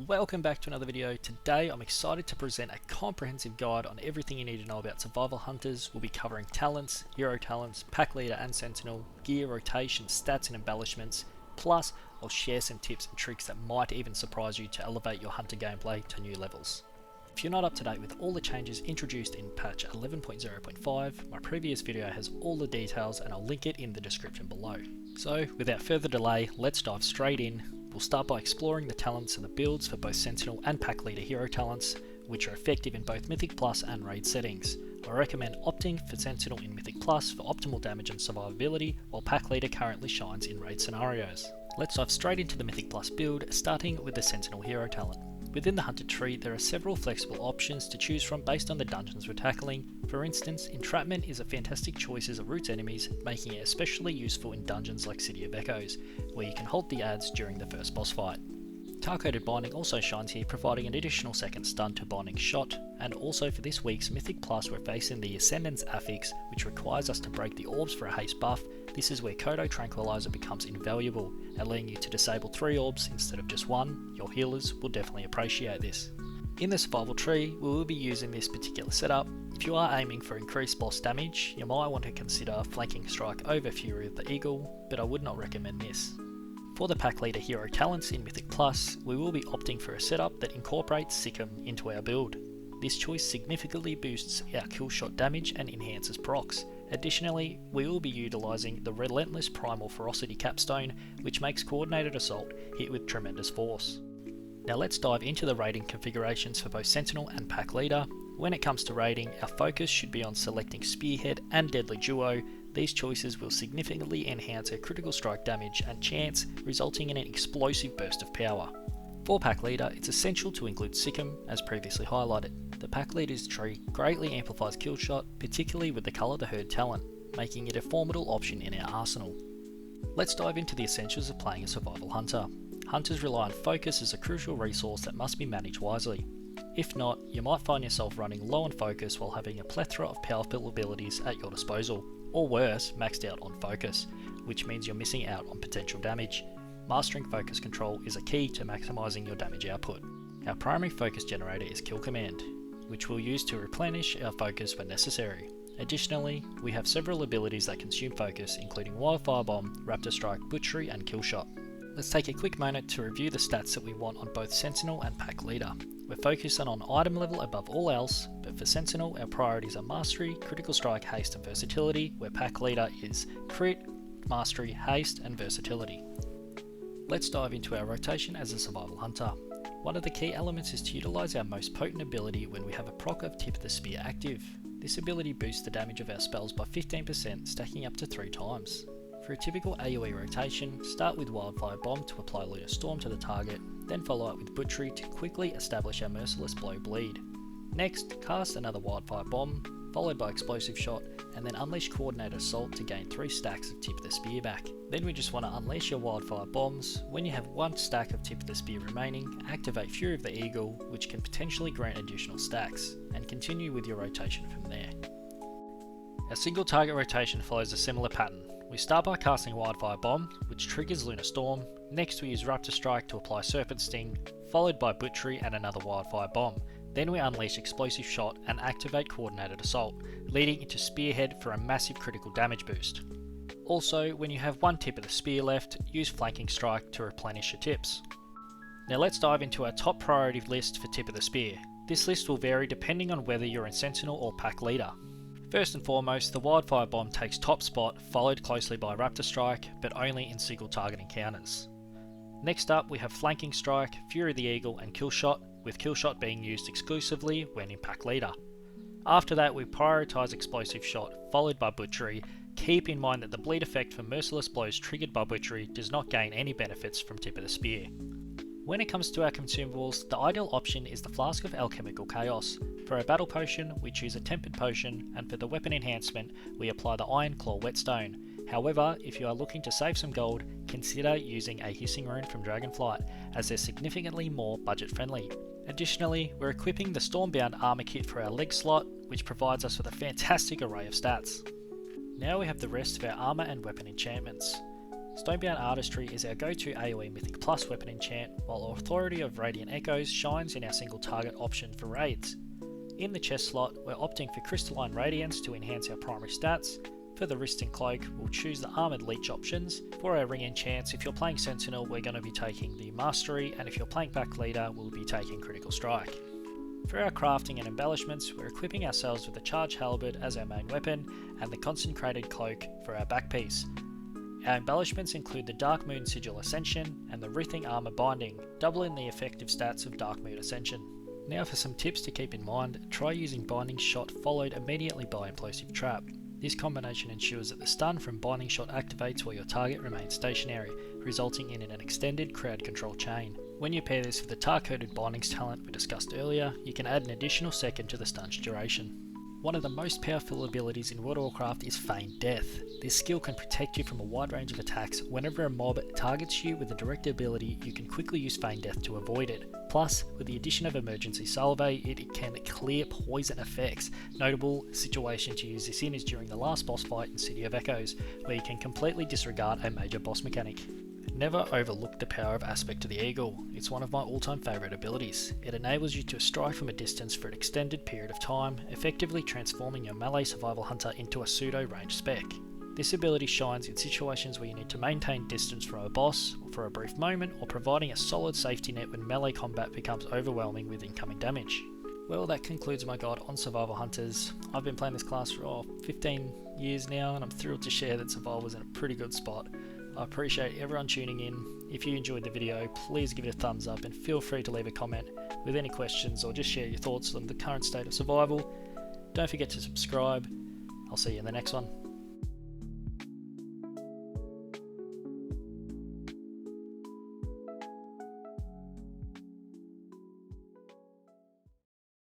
Welcome back to another video. Today I'm excited to present a comprehensive guide on everything you need to know about survival hunters. We'll be covering talents, hero talents, pack leader and sentinel, gear, rotation, stats and embellishments, plus I'll share some tips and tricks that might even surprise you to elevate your hunter gameplay to new levels. If you're not up to date with all the changes introduced in patch 11.0.5, my previous video has all the details and I'll link it in the description below. So without further delay, let's dive straight in. We'll start by exploring the talents and the builds for both Sentinel and Pack Leader hero talents, which are effective in both Mythic Plus and Raid settings. I recommend opting for Sentinel in Mythic Plus for optimal damage and survivability, while Pack Leader currently shines in Raid scenarios. Let's dive straight into the Mythic Plus build, starting with the Sentinel hero talent. Within the hunter tree, there are several flexible options to choose from based on the dungeons we're tackling. For instance, Entrapment is a fantastic choice as it roots enemies, making it especially useful in dungeons like City of Echoes, where you can halt the adds during the first boss fight. Tar-coated binding also shines here, providing an additional second stun to binding shot, and also for this week's Mythic Plus we're facing the Ascendance Affix, which requires us to break the orbs for a haste buff. This is where Kodo Tranquilizer becomes invaluable, allowing you to disable 3 orbs instead of just 1. Your healers will definitely appreciate this. In the survival tree, we will be using this particular setup. If you are aiming for increased boss damage, you might want to consider Flanking Strike over Fury of the Eagle, but I would not recommend this. For the Pack Leader hero talents in Mythic Plus, we will be opting for a setup that incorporates Sikkim into our build. This choice significantly boosts our kill shot damage and enhances procs. Additionally, we will be utilising the Relentless Primal Ferocity capstone, which makes Coordinated Assault hit with tremendous force. Now let's dive into the raiding configurations for both Sentinel and Pack Leader. When it comes to raiding, our focus should be on selecting Spearhead and Deadly Duo. These choices will significantly enhance our critical strike damage and chance, resulting in an explosive burst of power. For Pack Leader, it's essential to include Sikkim, as previously highlighted. The Pack Leader's tree greatly amplifies kill shot, particularly with the Colour the Herd talent, making it a formidable option in our arsenal. Let's dive into the essentials of playing a survival hunter. Hunters rely on focus as a crucial resource that must be managed wisely. If not, you might find yourself running low on focus while having a plethora of powerful abilities at your disposal, or worse, maxed out on focus, which means you're missing out on potential damage. Mastering focus control is a key to maximising your damage output. Our primary focus generator is Kill Command, which we'll use to replenish our focus when necessary. Additionally, we have several abilities that consume focus, including Wildfire Bomb, Raptor Strike, Butchery and Kill Shot. Let's take a quick moment to review the stats that we want on both Sentinel and Pack Leader. We're focusing on item level above all else, but for Sentinel our priorities are Mastery, Critical Strike, Haste and Versatility, where Pack Leader is Crit, Mastery, Haste and Versatility. Let's dive into our rotation as a survival hunter. One of the key elements is to utilise our most potent ability when we have a proc of Tip of the Spear active. This ability boosts the damage of our spells by 15%, stacking up to 3 times. For a typical AoE rotation, start with Wildfire Bomb to apply Lunar Storm to the target, then follow up with Butchery to quickly establish our Merciless Blow bleed. Next, cast another Wildfire Bomb, followed by Explosive Shot, and then unleash Coordinated Assault to gain 3 stacks of Tip of the Spear back. Then we just want to unleash your Wildfire Bombs. When you have 1 stack of Tip of the Spear remaining, activate Fury of the Eagle, which can potentially grant additional stacks, and continue with your rotation from there. Our single target rotation follows a similar pattern. We start by casting Wildfire Bomb, which triggers Lunar Storm. Next we use Raptor Strike to apply Serpent Sting, followed by Butchery and another Wildfire Bomb. Then we unleash Explosive Shot and activate Coordinated Assault, leading into Spearhead for a massive critical damage boost. Also, when you have 1 tip of the spear left, use Flanking Strike to replenish your tips. Now let's dive into our top priority list for Tip of the Spear. This list will vary depending on whether you're in Sentinel or Pack Leader. First and foremost, the Wildfire Bomb takes top spot, followed closely by Raptor Strike, but only in single target encounters. Next up we have Flanking Strike, Fury of the Eagle and Kill Shot, with Kill Shot being used exclusively when in Pack Leader. After that we prioritise Explosive Shot, followed by Butchery. Keep in mind that the bleed effect for Merciless Blows triggered by Butchery does not gain any benefits from Tip of the Spear. When it comes to our consumables, the ideal option is the Flask of Alchemical Chaos. For our Battle Potion, we choose a Tempered Potion, and for the weapon enhancement, we apply the Iron Claw Whetstone. However, if you are looking to save some gold, consider using a Hissing Rune from Dragonflight, as they're significantly more budget friendly. Additionally, we're equipping the Stormbound Armor Kit for our leg slot, which provides us with a fantastic array of stats. Now we have the rest of our armor and weapon enchantments. Stonebound Artistry is our go-to AoE Mythic Plus weapon enchant, while Authority of Radiant Echoes shines in our single target option for raids. In the chest slot, we're opting for Crystalline Radiance to enhance our primary stats. For the wrist and cloak, we'll choose the Armoured Leech options. For our ring enchants, if you're playing Sentinel, we're going to be taking the Mastery, and if you're playing Pack Leader, we'll be taking Critical Strike. For our crafting and embellishments, we're equipping ourselves with the Charged Halberd as our main weapon, and the Consecrated Cloak for our back piece. Our embellishments include the Dark Moon Sigil Ascension and the Writhing Armour Binding, doubling the effective stats of Dark Moon Ascension. Now for some tips to keep in mind, try using Binding Shot followed immediately by Implosive Trap. This combination ensures that the stun from Binding Shot activates while your target remains stationary, resulting in an extended crowd control chain. When you pair this with the Tar-Coated Bindings talent we discussed earlier, you can add an additional second to the stun's duration. One of the most powerful abilities in World of Warcraft is Feigned Death. This skill can protect you from a wide range of attacks. Whenever a mob targets you with a direct ability, you can quickly use Feigned Death to avoid it. Plus, with the addition of Emergency Salve, it can clear poison effects. Notable situation to use this in is during the last boss fight in City of Echoes, where you can completely disregard a major boss mechanic. Never overlook the power of Aspect to the Eagle. It's one of my all-time favourite abilities. It enables you to strike from a distance for an extended period of time, effectively transforming your melee survival hunter into a pseudo-ranged spec. This ability shines in situations where you need to maintain distance from a boss for a brief moment, or providing a solid safety net when melee combat becomes overwhelming with incoming damage. Well, that concludes my guide on Survival Hunters. I've been playing this class for 15 years now, and I'm thrilled to share that Survival's in a pretty good spot. I appreciate everyone tuning in. If you enjoyed the video, please give it a thumbs up and feel free to leave a comment with any questions or just share your thoughts on the current state of survival. Don't forget to subscribe. I'll see you in the next one.